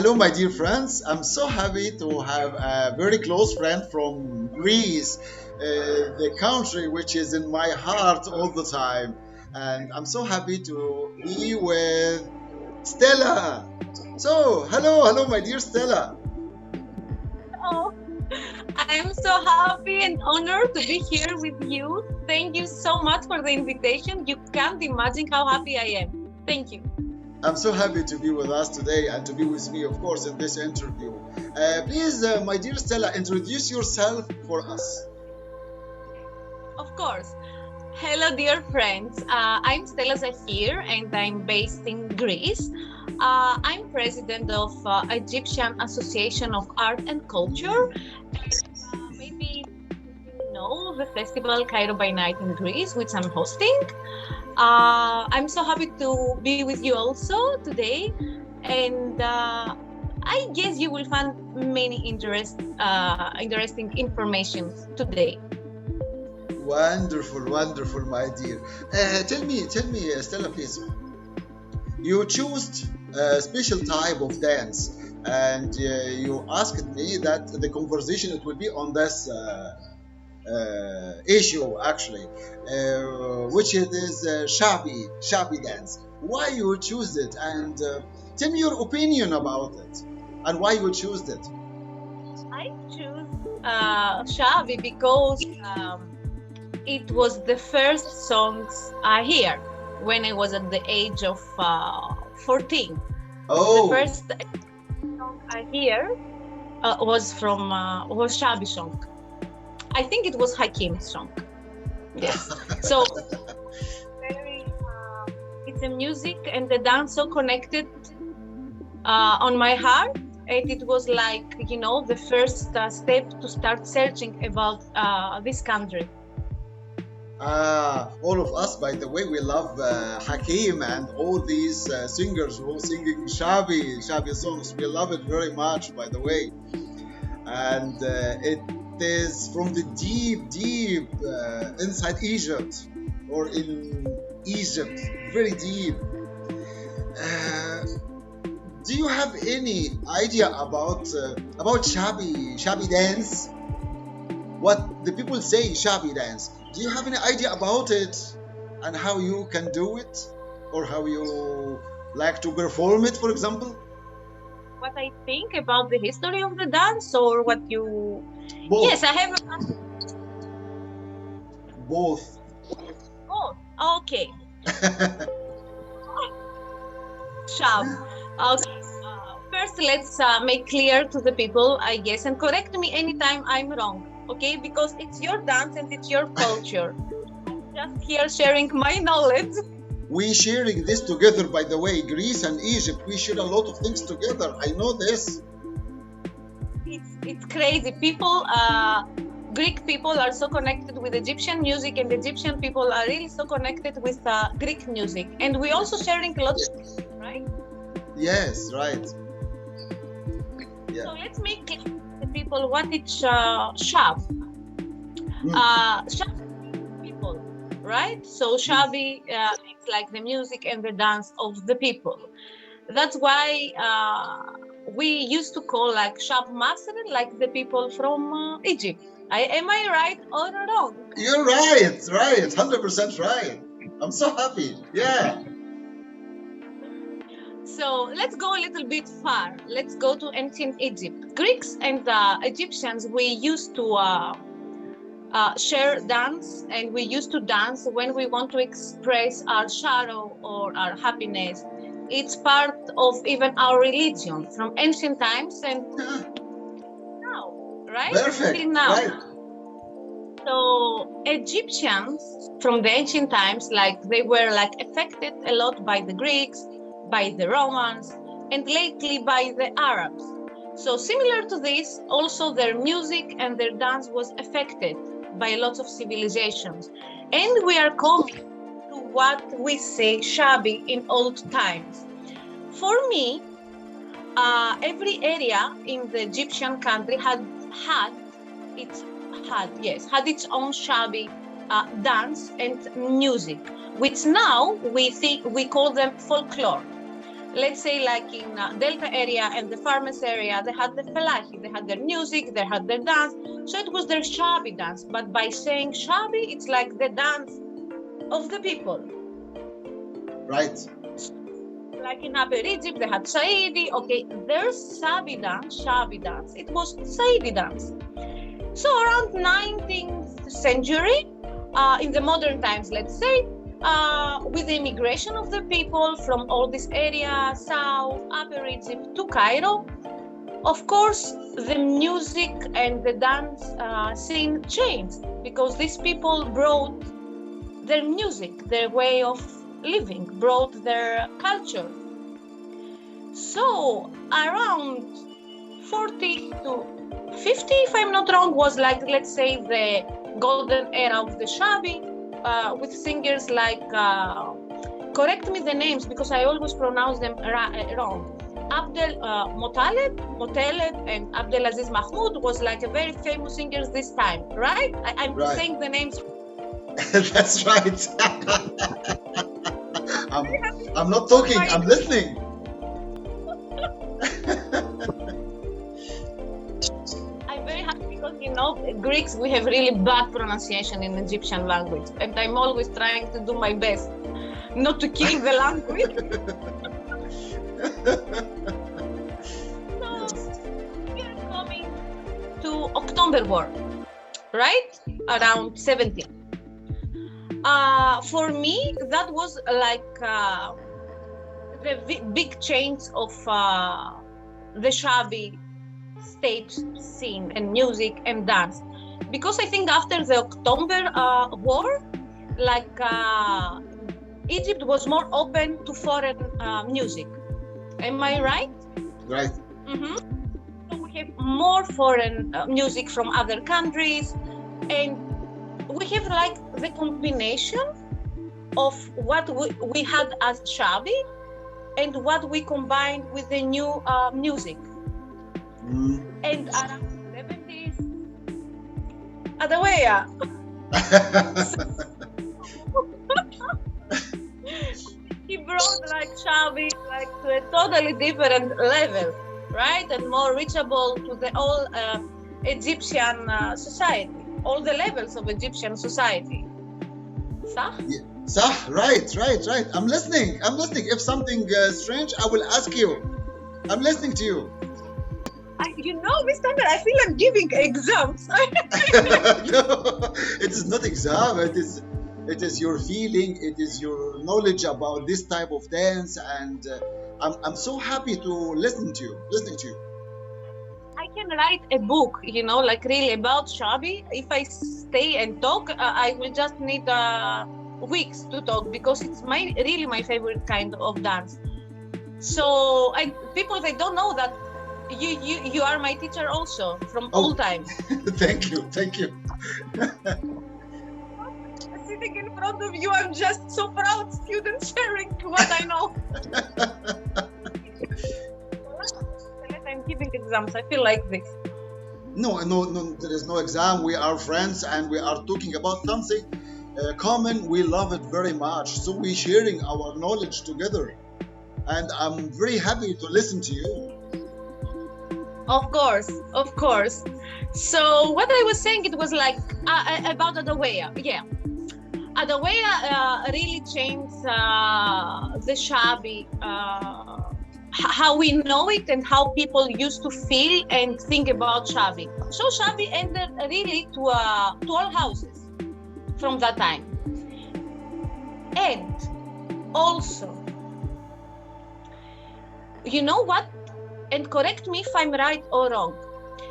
Hello, my dear friends. I'm so happy to have a very close friend from Greece, the country which is in my heart all the time. And I'm so happy to be with Stella. So, hello, my dear Stella. Oh, I'm so happy and honored to be here with you. Thank you so much for the invitation. You can't imagine how happy I am. Thank you. I'm so happy to be with us today and to be with me, of course, in this interview. Please, my dear Stella, introduce yourself for us. Of course. Hello, dear friends. I'm Stella Zahir and I'm based in Greece. I'm president of Egyptian Association of Art and Culture. Maybe you know the festival Cairo by Night in Greece, which I'm hosting. I'm so happy to be with you also today, and I guess you will find many interesting information today. Wonderful, my dear. Tell me, Stella, please. You chose a special type of dance, and you asked me that the conversation it will be on this issue actually, which it is Shaabi dance. Why you choose it, and tell me your opinion about it, and why you choose it. I choose Shaabi because it was the first songs I hear when I was at the age of 14. The Oh, first song I hear was Shaabi song. I think it was Hakim's song. Yes. So very, it's a music and the dance so connected on my heart. And it was like, you know, the first step to start searching about this country. all of us, by the way, we love Hakim and all these singers who singing Shabi songs. We love it very much, by the way. And it is from the deep inside Egypt or in Egypt, very deep. Uh, do you have any idea about Shabi dance? What the people say Shabi dance? Do you have any idea about it and how you can do it, or how you like to perform it, for example? What I think about the history of the dance, or what you. Yes, Both, I have both. both. Okay. Shab. Okay. First, let's make clear to the people, I guess, and correct me anytime I'm wrong, okay? Because it's your dance and it's your culture. I'm just here sharing my knowledge. We sharing this together, by the way. Greece and Egypt, we share a lot of things together. I know this. It's crazy. People, Greek people are so connected with Egyptian music, and Egyptian people are really so connected with Greek music. And we also sharing a lot, right? Yes, right. So Yeah. let's make clear to the people what it's Shab. Mm. Shab people, right? So Shabi it's like the music and the dance of the people. That's why we used to call like Shab master, like the people from Egypt. Am I right or wrong? You're right, 100% right. I'm so happy. Yeah. So let's go a little bit far. Let's go to ancient Egypt. Greeks and Egyptians, we used to share dance, and we used to dance when we want to express our sorrow or our happiness. It's part of even our religion from ancient times and now, right? Perfect. Till now. Right. So Egyptians from the ancient times, like they were like affected a lot by the Greeks, by the Romans, and lately by the Arabs. So similar to this, also their music and their dance was affected by lots of civilizations. And we are coming to what we say Shaabi in old times. For me, every area in the Egyptian country had its own Shaabi dance and music, which now we call them folklore. let's say like in Delta area and the farmers area, they had the felahi, they had their music, they had their dance. So it was their Shaabi dance. But by saying Shaabi, it's like the dance of the people. Right. Like in Upper Egypt, they had Saidi. Okay, their Shaabi dance, it was Saidi dance. So around 19th century, in the modern times, let's say, with the immigration of the people from all this area, South, Upper Egypt to Cairo, of course, the music and the dance scene changed because these people brought their music, their way of living, brought their culture. So around 40 to 50, if I'm not wrong, was like, let's say, the golden era of the Shaabi, with singers like, correct me the names because I always pronounce them wrong. Abdel Motaleb and Abdel Aziz Mahmoud was like a very famous singers this time, right? I'm Right. saying the names. That's right. I'm not talking, I'm listening. I'm very happy because, you know, Greeks, we have really bad pronunciation in Egyptian language. And I'm always trying to do my best not to kill the language. So, we are coming to October War, right? Around 17. For me, that was like the big change of the Shaabi stage scene and music and dance. Because I think after the October War, like Egypt was more open to foreign music. Am I right? Right. Mm-hmm. So we have more foreign music from other countries, and we have like the combination of what we had as Shaabi and what we combined with the new music. And around the 70s, Adawaya. He brought like Shaabi like to a totally different level, right? And more reachable to the whole Egyptian society, all the levels of Egyptian society. Sah? Yeah. Sah, right. I'm listening. If something strange, I will ask you. I'm listening to you. You know, Miss Tamer, I feel I'm giving exams. No, it is not exam. It is your feeling. It is your knowledge about this type of dance, and I'm so happy to listening to you. I can write a book, you know, like really about Shaabi. If I stay and talk, I will just need weeks to talk because it's really my favorite kind of dance. So people, they don't know that you are my teacher also from all time. Thank you. Sitting in front of you, I'm just so proud student sharing what I know. I'm giving exams. I feel like this. No, there is no exam. We are friends and we are talking about something common. We love it very much. So we're sharing our knowledge together. And I'm very happy to listen to you. Of course. So what I was saying, it was like about Adawaya. Yeah. Adawaya really changed the Shaabi, how we know it and how people used to feel and think about Shaabi. So Shaabi entered really to all houses from that time. And also, you know what? And correct me if I'm right or wrong.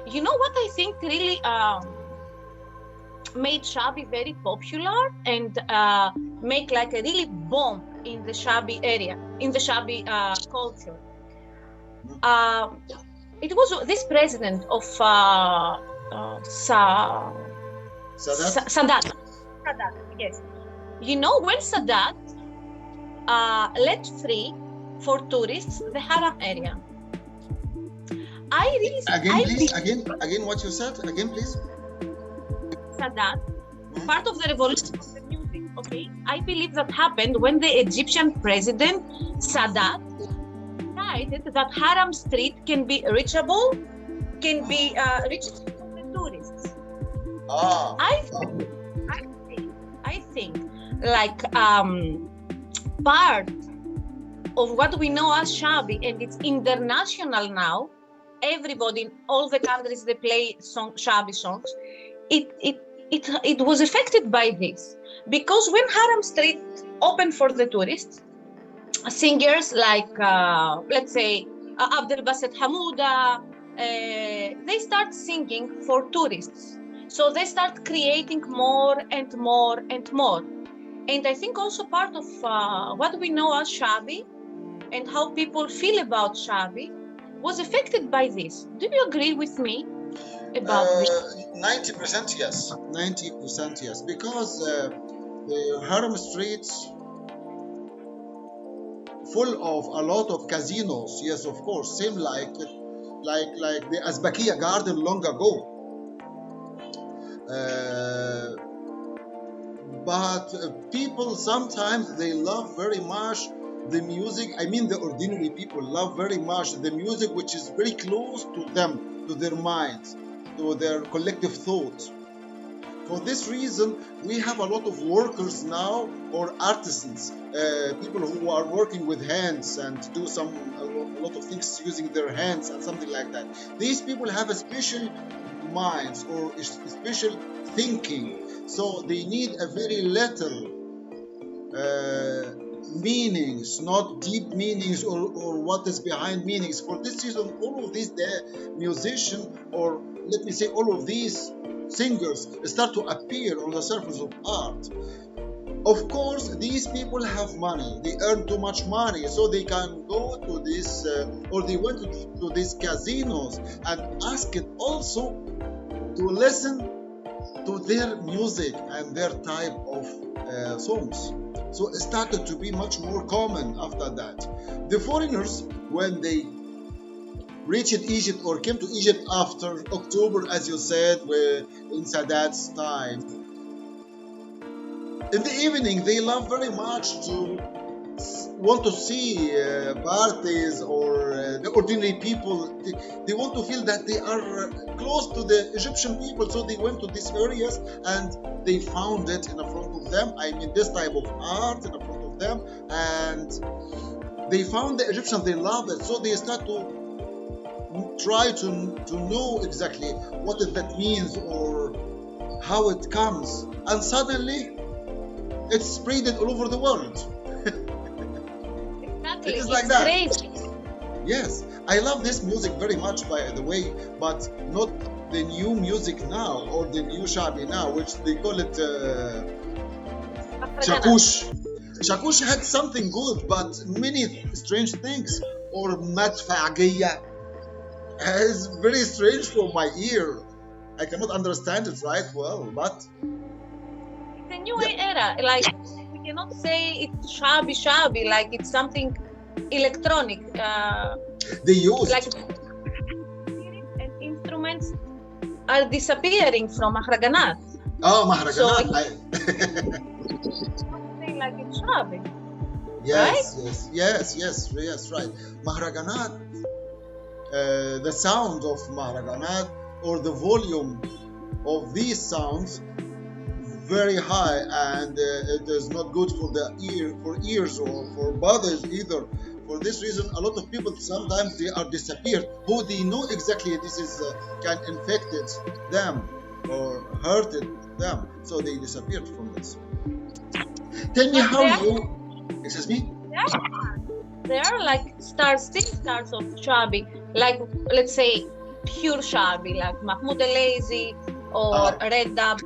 You know what I think really made Shaabi very popular and make like a really bomb in the Shaabi area, in the Shaabi culture. It was this president of Sadat. Yes. You know, when Sadat let free for tourists the Haram area. Again, what you said? Again, please. Sadat, part of the revolution of the music, okay? I believe that happened when the Egyptian president Sadat decided that Haram Street can be reachable, can be reached for the tourists. Ah, I ah, think, I think, like part of what we know as Shaabi, and it's international now. Everybody in all the countries they play Shaabi songs. It was affected by this because when Haram Street opened for the tourists, singers like let's say Abdel Basit Hamouda, they start singing for tourists. So they start creating more and more and more. And I think also part of what we know as Shaabi and how people feel about Shaabi was affected by this. Do you agree with me about this? 90% yes. 90% yes. Because the Harlem streets full of a lot of casinos. Yes, of course. Same like the Azbakiya Garden long ago. But people sometimes they love very much the music. I mean, the ordinary people love very much the music which is very close to them, to their minds, to their collective thoughts. For this reason, we have a lot of workers now, or artisans, people who are working with hands and do a lot of things using their hands and something like that. These people have a special minds or a special thinking, so they need a very little meanings, not deep meanings or what is behind meanings. For this reason, all of these musicians, or let me say all of these singers, start to appear on the surface of art. Of course, these people have money. They earn too much money, so they can go to this, or they went to these casinos and ask it also to listen to their music and their type of songs. So it started to be much more common after that. The foreigners, when they reached Egypt or came to Egypt after October, as you said, in Sadat's time, in the evening they love very much to want to see parties or the ordinary people. They want to feel that they are close to the Egyptian people, so they went to these areas and they found it in front of them. I mean, this type of art in front of them, and they found the Egyptians. They love it, so they start to try to know exactly what that means or how it comes, and suddenly it's spread all over the world. Exactly. It is like It's that. crazy. Yes, I love this music very much, by the way, but not the new music now or the new Shaabi now, which they call it Shakush. Shakush had something good, but many strange things. Or Madfa'giya is very strange for my ear. I cannot understand it right well, but It's a new yeah, era. Like we cannot say it's Shaabi, like it's something electronic. they used. Like and instruments are disappearing from Mahraganat. Oh, So Mahraganat. something like it's Shaabi, Yes, right? yes, right. Mahraganat, the sound of Mahraganat or the volume of these sounds very high, and it is not good for the ears or for bodies either. For this reason, a lot of people sometimes they are disappeared. Who they know exactly this is can infected them or hurted them, so they disappeared from this. Tell me But how you. Excuse me. there are like still stars of Shaabi, like let's say pure Shaabi, like Mahmoud Alazi or Uh, Red Dab,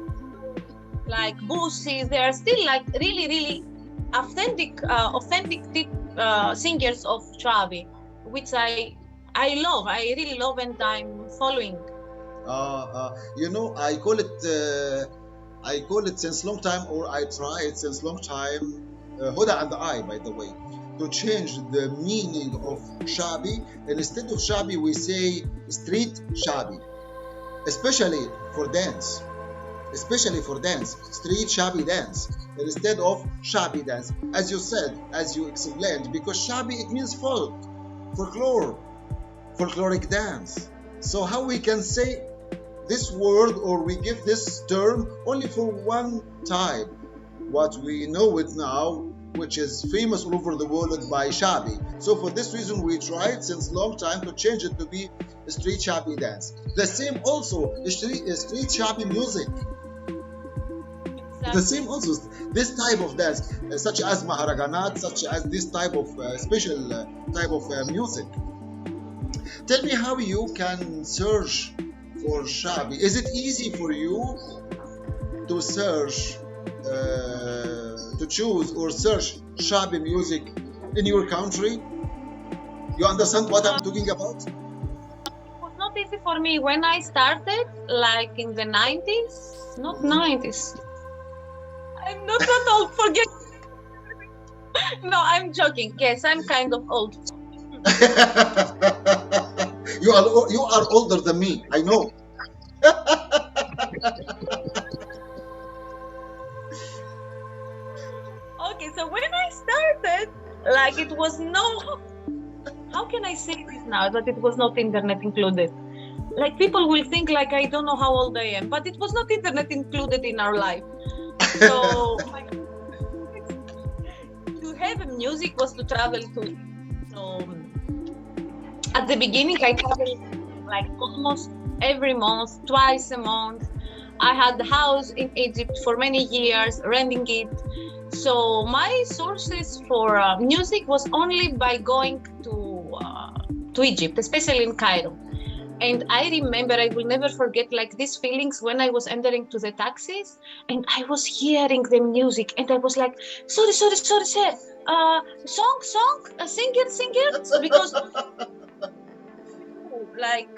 like Boosie. They are still like really authentic singers of Shaabi, which I love. I really love, and I'm following. I call it since long time, or I tried since long time, Huda and I, by the way, to change the meaning of Shaabi. And instead of Shaabi, we say street Shaabi, especially for dance. Especially for dance, street Shaabi dance, instead of Shaabi dance, as you said, as you explained, because Shaabi it means folk. folklore, folkloric dance. So how we can say this word or we give this term only for one type, what we know it now, which is famous all over the world by Shaabi. So for this reason, we tried since long time to change it to be street Shaabi dance. The same also street Shaabi music. The Exactly. same also this type of dance, such as maharaganat, such as this type of special type of music. Tell me how you can search for Shaabi. Is it easy for you to search, to choose or search Shaabi music in your country? You understand what I'm talking about? It was not easy for me when I started, like in the 90s. Not 90s. I'm not that old. Forget. No, I'm joking. Yes, I'm kind of old. You are older than me. I know. Okay, so when I started, like it was no. How can I say this now that it was not internet included? Like people will think like I don't know how old I am, but it was not internet included in our life. So to have music was to travel to. At the beginning, I traveled like almost every month, twice a month. I had the house in Egypt for many years, renting it. So my sources for music was only by going to Egypt, especially in Cairo. And I remember, I will never forget like these feelings when I was entering to the taxis and I was hearing the music and I was like, sorry, sorry, sorry, sir. Song, singer, because like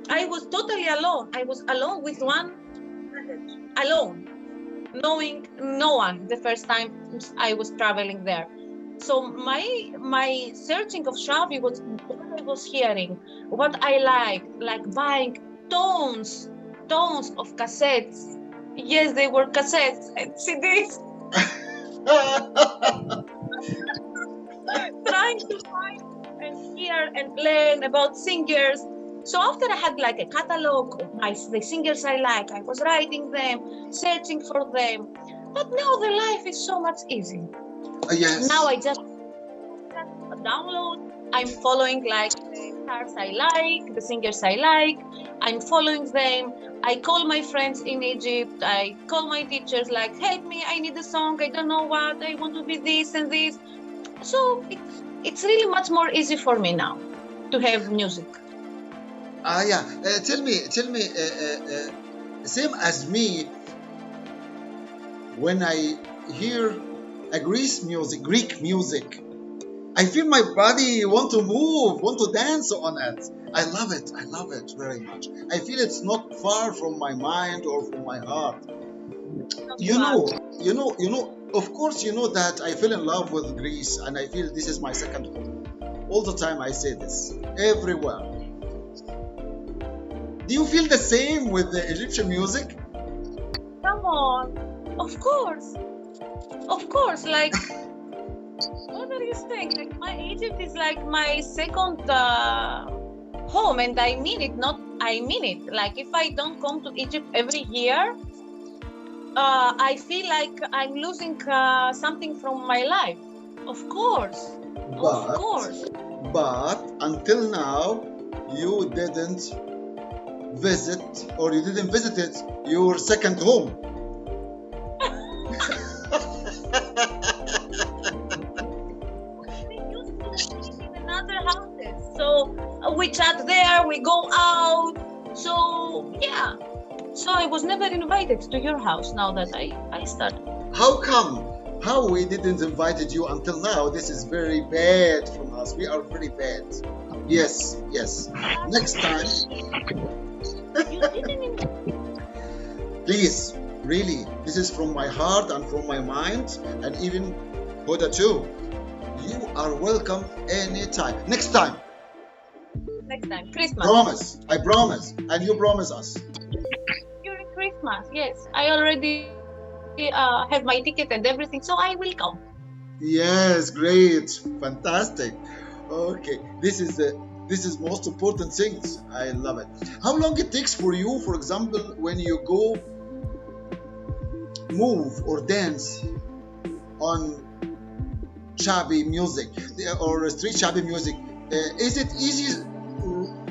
I was totally alone. I was alone with one, alone, knowing no one the first time I was traveling there. So my searching of Shaabi was what I was hearing, what I like buying tons of cassettes. Yes, they were cassettes and CDs, trying to find and hear and learn about singers. So after I had like a catalog of the singers I like, I was writing them, searching for them. But now the life is so much easier. Yes. Now I just download. I'm following like the stars I like, the singers I like. I'm following them. I call my friends in Egypt. I call my teachers like, help me, I need a song. I don't know what. I want to be this and this. So it's really much more easy for me now to have music. Yeah. Tell me. Same as me. When I hear a Greek music, I feel my body want to move, want to dance on it. I love it. I love it very much. I feel it's not far from my mind or from my heart. You know, of course, you know that I fell in love with Greece and I feel this is my second home. All the time I say this, everywhere. Do you feel the same with the Egyptian music? Come on. Of course. Of course. Like, what are you saying? Like, my Egypt is like my second home, and I mean it. I mean it. Like, if I don't come to Egypt every year, I feel like I'm losing something from my life. Of course. Of But, course. but until now, you didn't visit or you didn't visit it your second home. We used to live in another houses. So we chat there, we go out. So yeah. So I was never invited to your house now that I started. How come? How we didn't invited you until now? This is very bad from us. We are very bad. Yes, yes. Next time, You didn't please, really, this is from my heart and from my mind, and even Huda too. You are welcome anytime. Next time, next time. Christmas. promise. I promise, and you promise us. During Christmas, yes. I already have my ticket and everything, so I will come. Yes, great, fantastic. Okay, this is most important things. I love it. How long it takes for you, for example, when you go move or dance on Shaabi music or street Shaabi music? Is it easy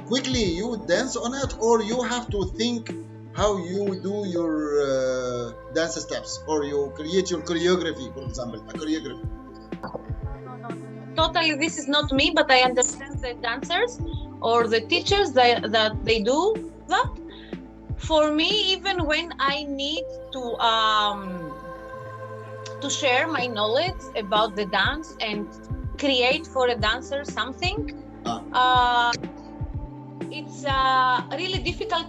quickly you dance on it, or you have to think how you do your dance steps, or you create your choreography, for example, a choreography? No, no, no. Totally, this is not me, but I understand the dancers or the teachers that they do that. For me, even when I need to share my knowledge about the dance and create for a dancer something, Ah. uh, it's really difficult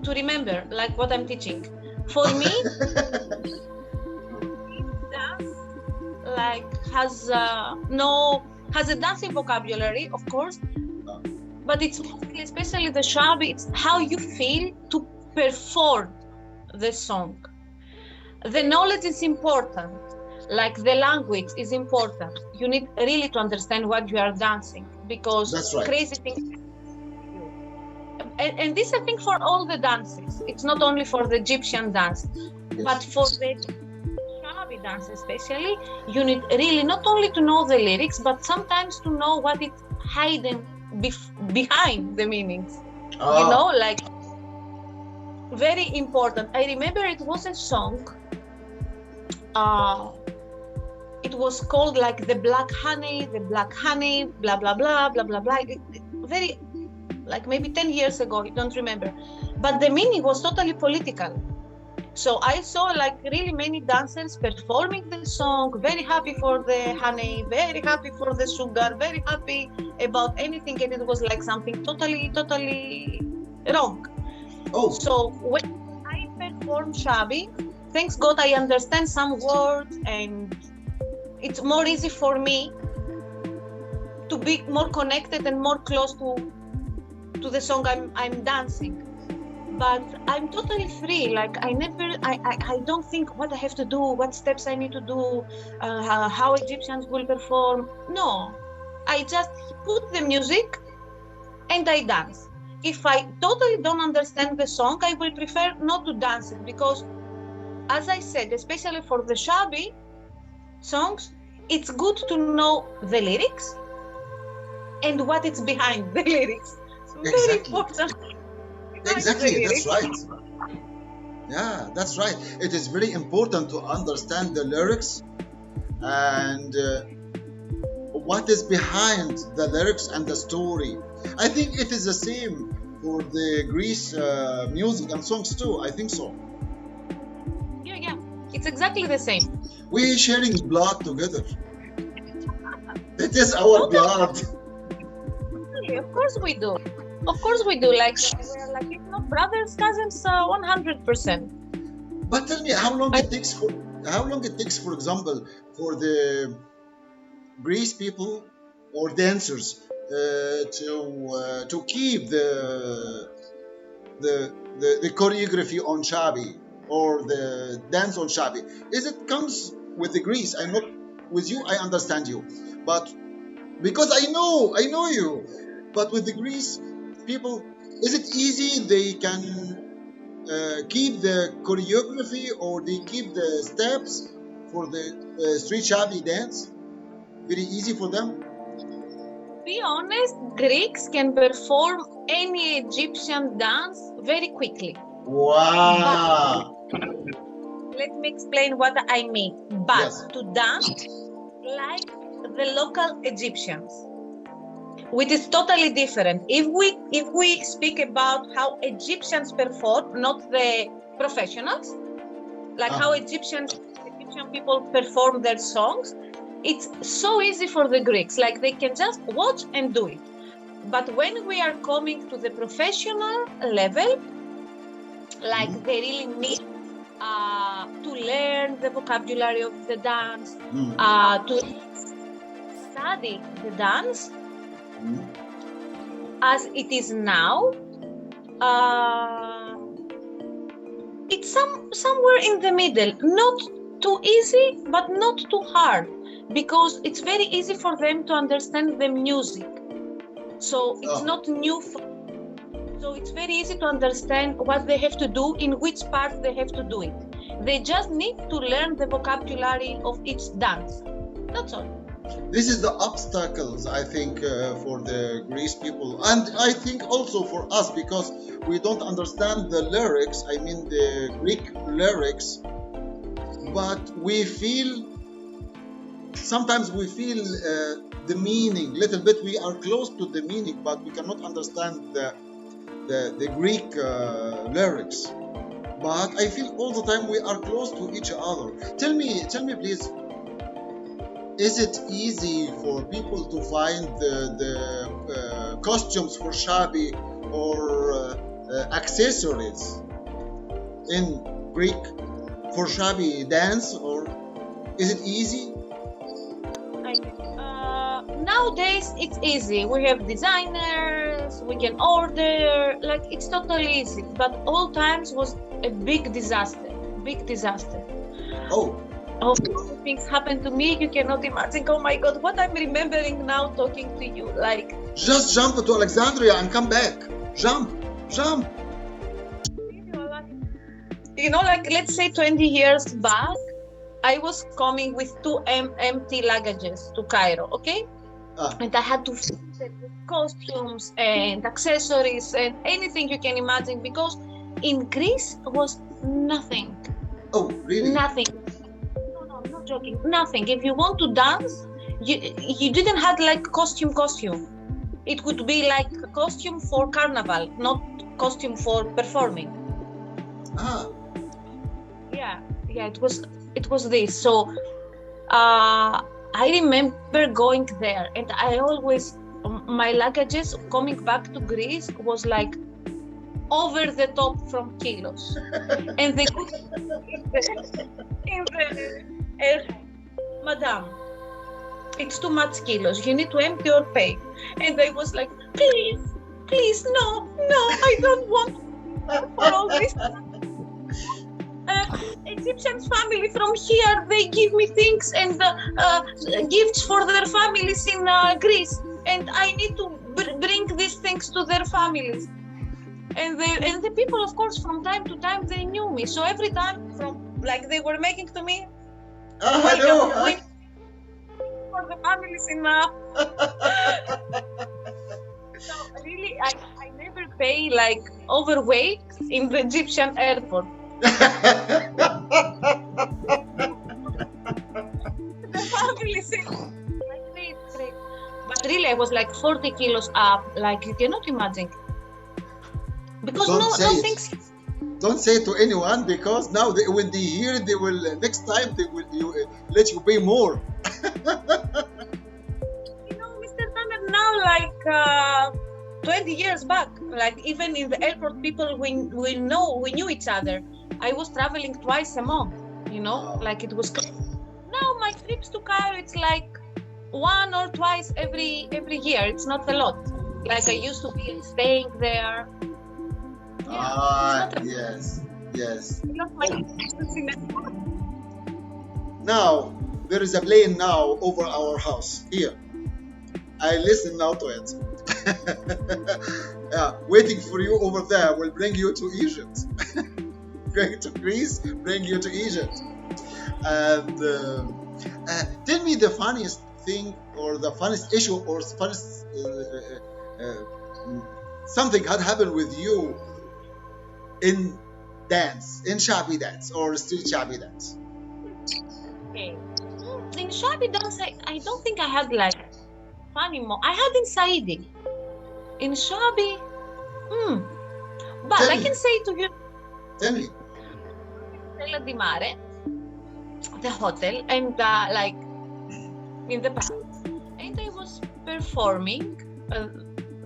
to remember, like what I'm teaching. For me, dance like has a dancing vocabulary, of course, but it's mostly, especially the Shaabi, it's how you feel to perform the song. The knowledge is important, like the language is important. You need really to understand what you are dancing, because That's right. crazy things. And this I think for all the dances. It's not only for the Egyptian dance, Yes. but for the Shaabi dance especially, you need really not only to know the lyrics, but sometimes to know what is hidden behind the meanings. You know, like very important. I remember it was a song. It was called like the black honey, blah blah blah blah blah blah. Very like maybe 10 years ago, I don't remember. But the meaning was totally political. So I saw like really many dancers performing the song, very happy for the honey, very happy for the sugar, very happy about anything, and it was like something totally wrong. Oh. So when I perform Shaabi, thanks God I understand some words, and it's more easy for me to be more connected and more close to the song I'm dancing. But I'm totally free. Like I don't think what I have to do, what steps I need to do, how Egyptians will perform. No, I just put the music and I dance. If I totally don't understand the song, I will prefer not to dance it, because, as I said, especially for the Shaabi songs, it's good to know the lyrics and what is behind the lyrics. Very Exactly. important. Exactly, that's right. Yeah, that's right. It is very important to understand the lyrics and what is behind the lyrics and the story. I think it is the same for the Greece music and songs too. I think so. Yeah, it's exactly the same. We sharing blood together. It is our blood. Of course we do. Of course we do. Like we're like, if not brothers, cousins, 100%. But tell me, how long it takes, for example, for the Greece people or dancers to keep the choreography on Shaabi or the dance on Shaabi? Is it comes with the Greece? I'm not with you. I understand you, but because I know you, but with the Greece people, is it easy? They can keep the choreography or they keep the steps for the street Shaabi dance? Very easy for them. Be honest, Greeks can perform any Egyptian dance very quickly. Wow. But let me explain what I mean. But Yes. to dance like the local Egyptians, which is totally different. If we speak about how Egyptians perform, not the professionals, like how Egyptian people perform their songs, it's so easy for the Greeks. Like they can just watch and do it. But when we are coming to the professional level, like they really need to learn the vocabulary of the dance, to study the dance as it is now. It's somewhere in the middle. too easy, but not too hard, because it's very easy for them to understand the music. So it's Oh, not new. So it's very easy to understand what they have to do, in which part they have to do it. They just need to learn the vocabulary of each dance. That's all. this is the obstacles, I think, for the Greece people, and I think also for us, because we don't understand the lyrics. I mean the Greek lyrics, but we feel sometimes we feel the meaning little bit. We are close to the meaning, but we cannot understand the Greek lyrics. But I feel all the time we are close to each other. Tell me, please. Is it easy for people to find the costumes for Shaabi or accessories in Greek for Shaabi dance, or is it easy? Nowadays it's easy. We have designers, we can order, like it's totally easy. But all times was a big disaster, big disaster. Oh, Oh, things happened to me, you cannot imagine. Oh my God, what I'm remembering now talking to you, like. just jump to Alexandria and come back. Jump, jump. You know, like let's say 20 years back, I was coming with two empty luggages to Cairo, okay? And I had to fit it with costumes and accessories and anything you can imagine, because in Greece was nothing. Oh, really? Nothing. No, I'm not joking. Nothing. If you want to dance, you didn't have like costume. It would be like a costume for carnival, not costume for performing. Ah. Yeah, it was this. So I remember going there, and I always, my luggages coming back to Greece was like over the top from kilos, and they put in the air, Madam, it's too much kilos. You need to empty or pay. And I was like, please, no, I don't want for all this. Egyptian family from here, they give me things and gifts for their families in Greece, and I need to bring these things to their families. And the people, of course, from time to time, they knew me. So every time, from like they were making to me, Hello. for the families in. So really, I never pay like overweight in the Egyptian airport. The family said, like, great. But really, I was like 40 kilos up, like you cannot imagine. Because Don't say it to anyone, because now when they hear it, they will next time they will let you pay more. You know, Mr. Tamer, now like 20 years back, like even in the airport, people we knew each other. I was traveling twice a month, you know, like it was. Now my trips to Cairo, it's like one or twice every year. It's not a lot. Like I used to be staying there. Yes. Not my Now there is a plane now over our house here. I listen now to it. Yeah, waiting for you over there will bring you to Egypt. Going to Greece, bring you to Egypt. And tell me the funniest thing, or the funniest issue, or funniest something had happened with you in dance, in Shaabi dance or street Shaabi dance. Okay. In Shaabi dance, I don't think I had like funny I had in Saidi. In Shaabi, but I can say to you, Tell me. Stella Zahir, the hotel, and like in the past, and I was performing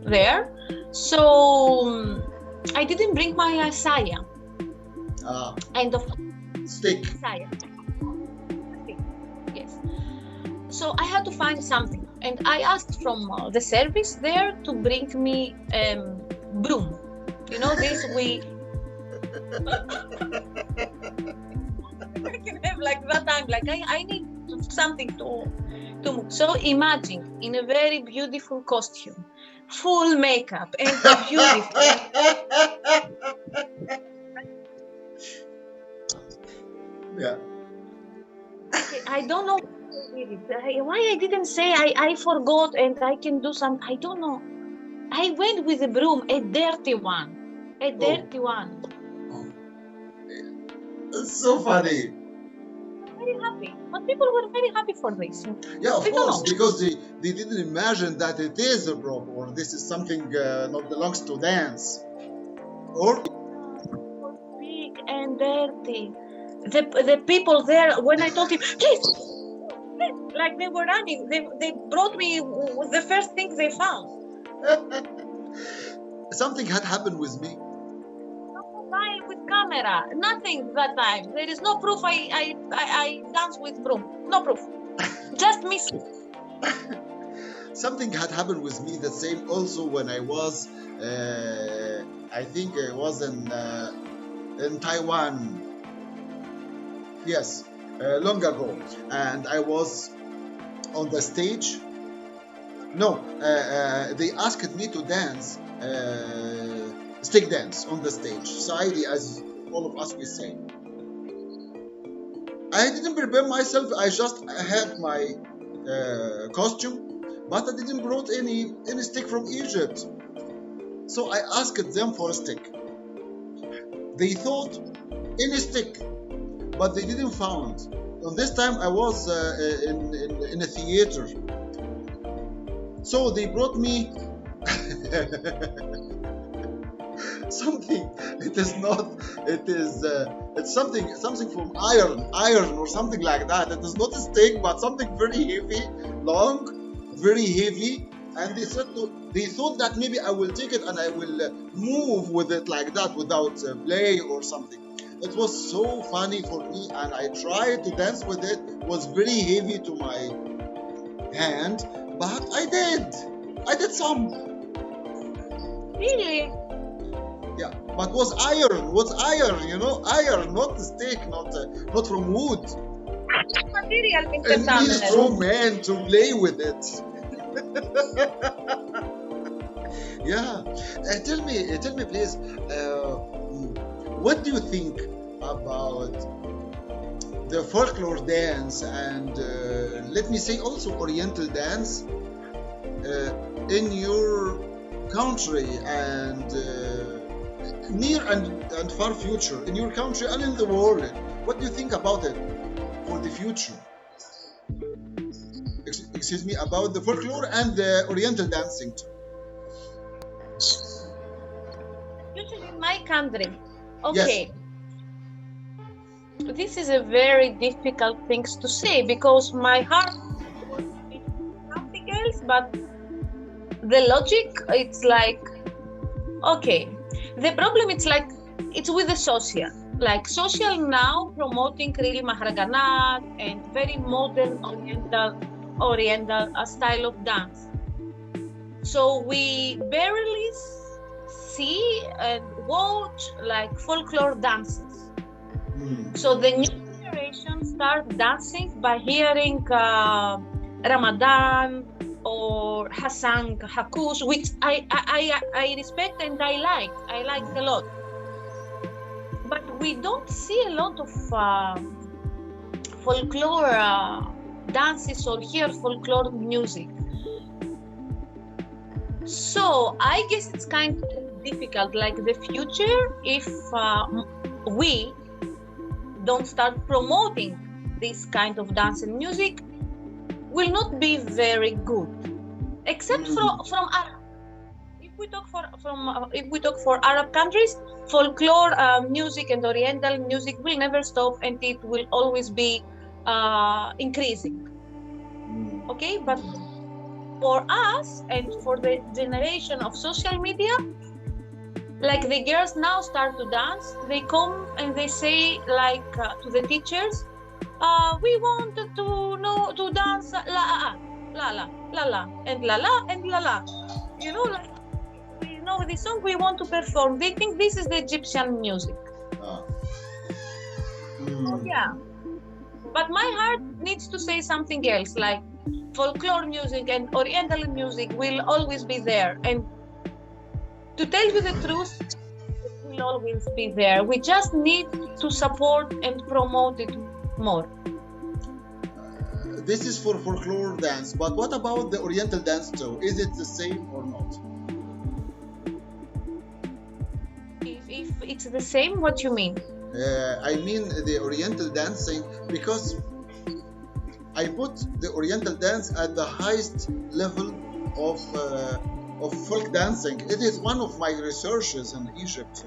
there, so I didn't bring my saya. And of Stick. Saya. Yes. So I had to find something, and I asked from the service there to bring me broom. You know, this we. I can have like that time. Like I need something to move. So imagine in a very beautiful costume, full makeup, and beautiful. Yeah. I don't know why I didn't say I forgot and I can do some. I don't know. I went with a broom, a dirty one. A Oh, dirty one. it's so funny. Very happy. But people were very happy for this. Yeah, of I don't course, know. because they didn't imagine that it is a prop or this is something not belongs to dance. Or Was big and dirty. The people there, when I told him, please, like they were running, they brought me the first thing they found. something had happened with me. No mobile with camera, nothing that time. There is no proof I dance with broom. No proof. Just miss. Something had happened with me the same also when I was, I think I was in Taiwan. Yes, long ago, and I was on the stage. No, they asked me to dance stick dance on the stage, Saidi, as all of us will say. I didn't prepare myself. I just had my costume, but I didn't brought any stick from Egypt. So I asked them for a stick. They thought any stick, but they didn't found. On this time I was in a theater. So they brought me something. It is not. It is. It's something from iron or something like that. It is not a stick, but something very heavy, long, very heavy. And they thought that maybe I will take it and I will move with it like that without play or something. It was so funny for me, and I tried to dance with it. It was very heavy to my hand, but I did. I did some. Really? Yeah, but was iron, iron, not the stick, not from wood. Material, Mr. And need a Tamer. strong man to play with it. Yeah, tell me, please, what do you think about the folklore dance and let me say also Oriental dance in your country and near and far future in your country and in the world? What do you think about it for the future? Excuse me, about the folklore and the Oriental dancing too. Usually in my country. Yes. Okay. This is a very difficult thing to say because my heart was with something else, but the logic, it's like, okay. The problem, it's with the social. Like social now promoting really mahraganat and very modern Oriental style of dance. So we barely see and watch like folklore dances. So the new generation start dancing by hearing Ramadan or Hassan Hakus, which I respect and I like a lot. But we don't see a lot of folklore dances or hear folklore music. So I guess it's kind of difficult, like the future, if we don't start promoting this kind of dance and music, will not be very good, except from Arab. If we talk for Arab countries, folklore music and Oriental music will never stop, and it will always be increasing. Okay, but for us and for the generation of social media, like the girls now start to dance, they come and they say like to the teachers, we want to know to dance la la la la la and la la and la la. Like we know the song we want to perform. They think this is the Egyptian music. Oh, yeah. But my heart needs to say something else, like folklore music and Oriental music will always be there. And to tell you the truth, it will always be there. We just need to support and promote it more. This is for folklore dance, but what about the Oriental dance too? Is it the same or not? If it's the same, what you mean? I mean the Oriental dancing, because I put the Oriental dance at the highest level of folk dancing. It is one of my researches in Egypt.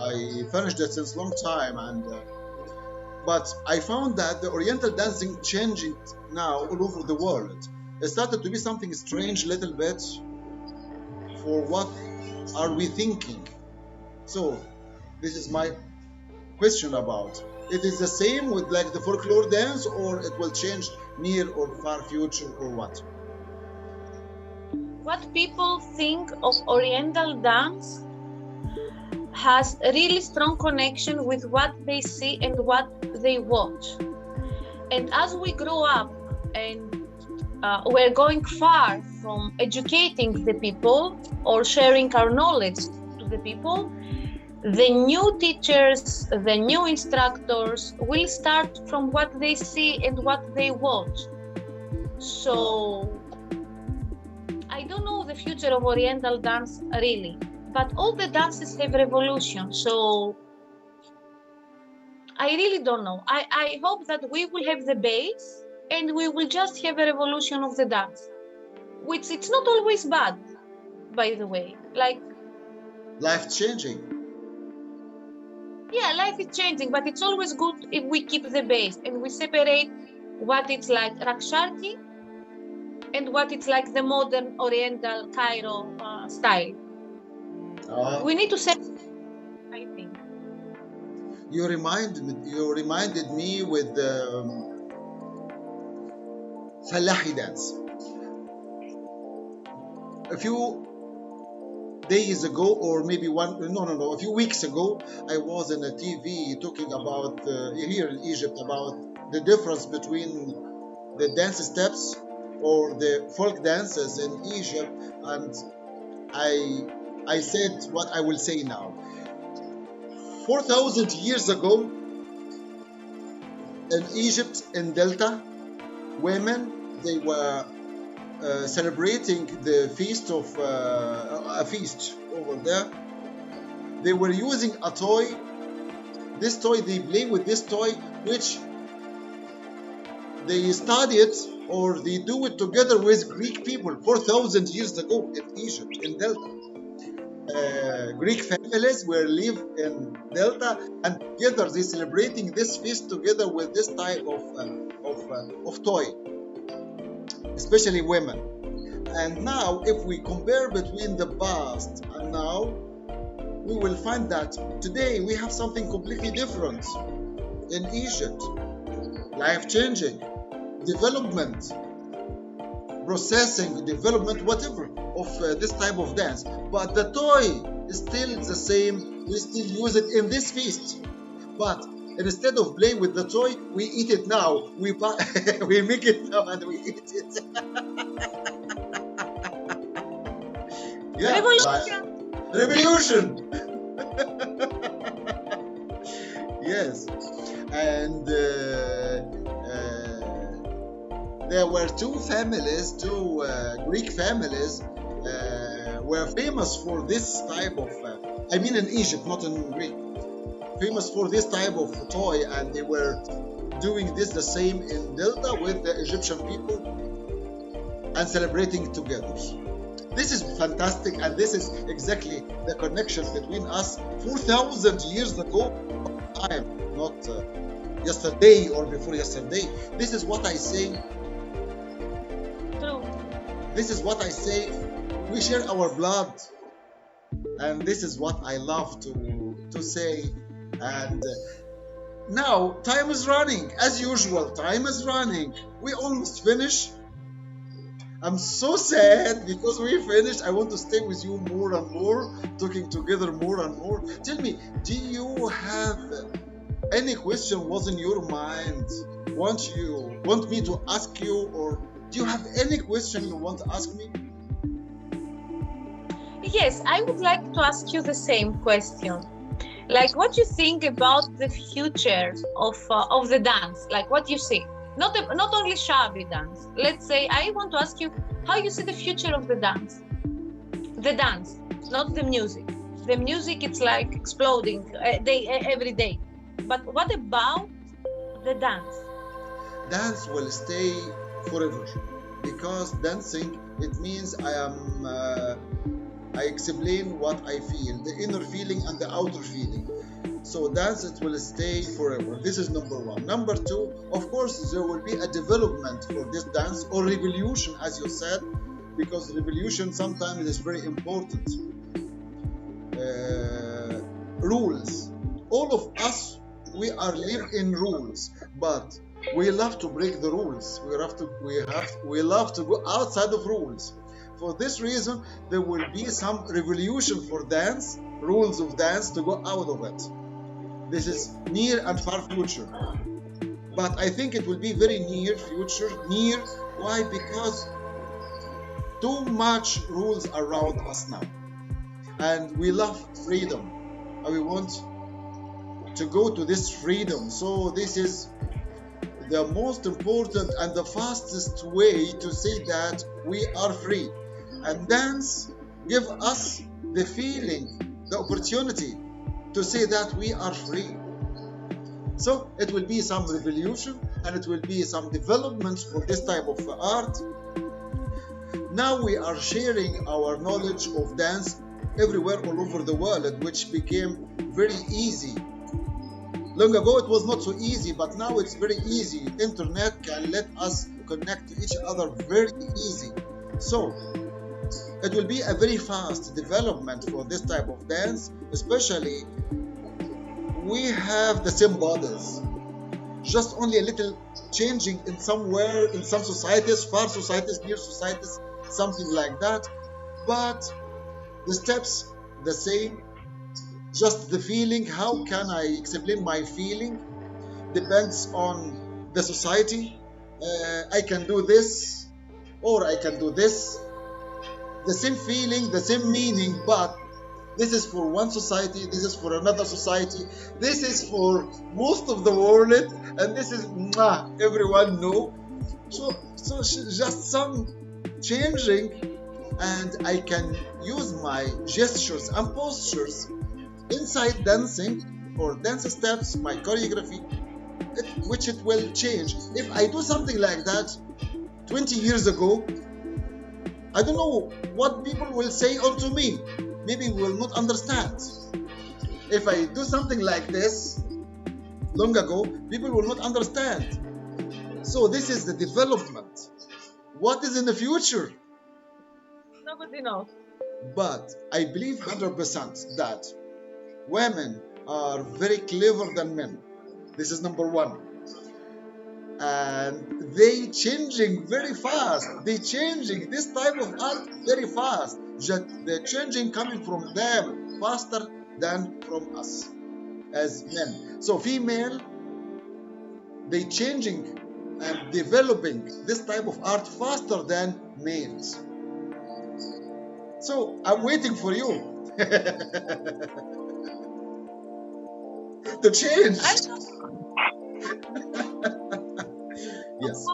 I finished it since long time, and but I found that the Oriental dancing changing now all over the world. It started to be something strange, little bit, for what are we thinking? So this is my question about. It is the same with like the folklore dance, or it will change near or far future, or what? What people think of Oriental dance has a really strong connection with what they see and what they watch. And as we grow up and we're going far from educating the people or sharing our knowledge to the people, the new teachers, the new instructors will start from what they see and what they watch. So I don't know the future of Oriental dance really, but all the dances have revolution. So I really don't know. I hope that we will have the base and we will just have a revolution of the dance, which it's not always bad, by the way. Like, Life changing. yeah, life is changing, but it's always good if we keep the base and we separate what it's like Raksharki and what it's like the modern Oriental Cairo style. We need to separate, I think. You reminded me with the Fallahi dance. A few days ago, or maybe a few weeks ago, I was in a TV talking about here in Egypt about the difference between the dance steps or the folk dances in Egypt, and I said what I will say now. 4,000 years ago in Egypt, in Delta, women, they were celebrating the feast of a feast over there. They were using a toy. This toy, they play with this toy, which they study it or they do it together with Greek people 4,000 years ago in Egypt, in Delta. Greek families were live in Delta, and together they celebrating this feast together with this type of toy, especially women. And now, if we compare between the past and now, we will find that today we have something completely different in Egypt. Life-changing, development, processing, development, whatever of this type of dance. But the toy is still the same. We still use it in this feast. But instead of playing with the toy, we eat it now. We we make it now and we eat it. Yeah, revolution. Yes, and there were two Greek families, were famous for this type of. I mean, in Egypt, not in Greek. Famous for this type of toy, and they were doing this the same in Delta with the Egyptian people and celebrating together. This is fantastic, and this is exactly the connection between us 4,000 years ago time, not yesterday or before yesterday. This is what I say. True. This is what I say. We share our blood, and this is what I love to say. And now time is running, as usual. Time is running. We almost finished. I'm so sad because we finished. I want to stay with you more and more, talking together more and more. Tell me, do you have any question was in your mind want me to ask you, or do you have any question you want to ask me? Yes, I would like to ask you the same question. Like, what you think about the future of the dance? Like, what you see? Not only Shaabi dance. Let's say I want to ask you how you see the future of the dance. The dance, not the music. The music, it's like exploding every day. But what about the dance? Dance will stay forever, because dancing, it means I explain what I feel, the inner feeling and the outer feeling. So dance, it will stay forever. This is number one. Number two, of course, there will be a development for this dance, or revolution, as you said, because revolution sometimes is very important. Rules. All of us, we are live in rules, but we love to break the rules. We love to go outside of rules. For this reason, there will be some revolution for dance, rules of dance, to go out of it. This is near and far future. But I think it will be very near future. Near, why? Because too much rules around us now. And we love freedom. And we want to go to this freedom. So this is the most important and the fastest way to say that we are free. And dance give us the feeling, the opportunity to say that we are free. So it will be some revolution, and it will be some developments for this type of art. Now we are sharing our knowledge of dance everywhere all over the world, which became very easy. Long ago it was not so easy, but now it's very easy. Internet can let us connect to each other very easy. So it will be a very fast development for this type of dance, especially we have the same bodies, just only a little changing in somewhere, in some societies, far societies, near societies, something like that. But the steps the same, just the feeling. How can I explain my feeling? Depends on the society. I can do this, or I can do this. The same feeling, the same meaning, but this is for one society, this is for another society, this is for most of the world, and this is everyone know. So just some changing, and I can use my gestures and postures inside dancing, or dance steps, my choreography, which it will change. If I do something like that 20 years ago, I don't know what people will say onto me. Maybe we will not understand. If I do something like this long ago, people will not understand. So this is the development. What is in the future? Nobody knows. But I believe 100% that women are very clever than men. This is number one. And they changing very fast. They changing this type of art very fast. The changing coming from them faster than from us as men. So female, they changing and developing this type of art faster than males. So I'm waiting for you to change. Yes.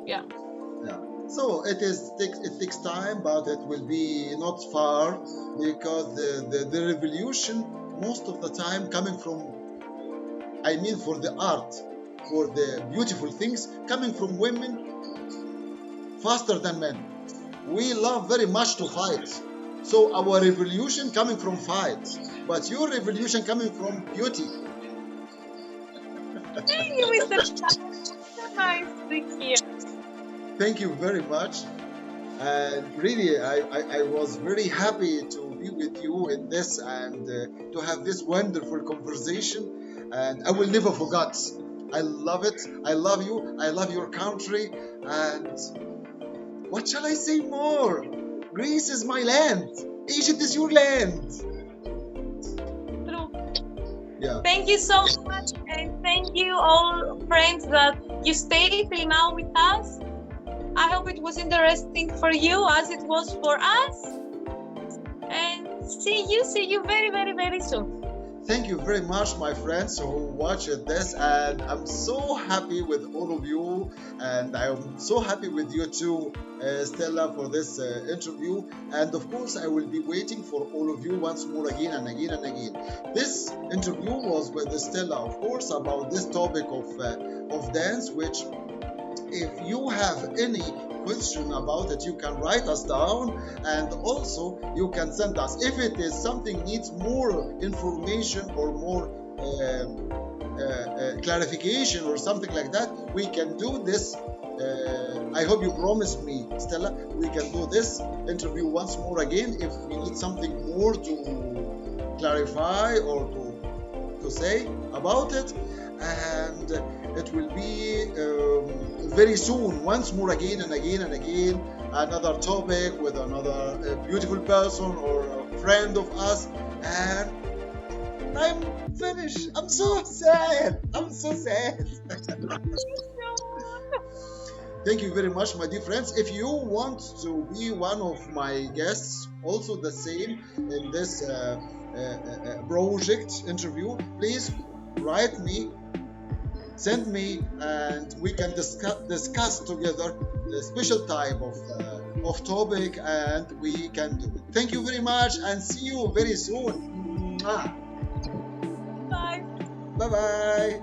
Yeah. Yeah. So it takes time, but it will be not far, because the revolution most of the time coming from, I mean, for the art, for the beautiful things, coming from women faster than men. We love very much to fight. So our revolution coming from fight, but your revolution coming from beauty. Thank you, Mr. Tamer. So nice to hear. Thank you very much. And really, I was very happy to be with you in this, and to have this wonderful conversation. And I will never forget. I love it. I love you. I love your country. And what shall I say more? Greece is my land. Egypt is your land. True. Yeah. Thank you so much, and thank you, all friends that you stayed till now with us. I hope it was interesting for you as it was for us. And see you very, very, very soon. Thank you very much, my friends who watched this, and I'm so happy with all of you, and I'm so happy with you too, Stella, for this interview. And of course, I will be waiting for all of you once more again and again and again. This interview was with Stella, of course, about this topic of dance, which if you have any question about it, you can write us down, and also you can send us if it is something needs more information or more clarification or something like that. We can do this. I hope you promise me, Stella, we can do this interview once more again if we need something more to clarify or to say about it. And it will be very soon, once more again and again and again, another topic with another beautiful person or a friend of us. And I'm finished. I'm so sad. I'm so sad. Thank you very much, my dear friends. If you want to be one of my guests, also the same in this project interview, please write me, send me, and we can discuss together a special type of topic, and we can do it. Thank you very much, and see you very soon. Bye. Bye bye.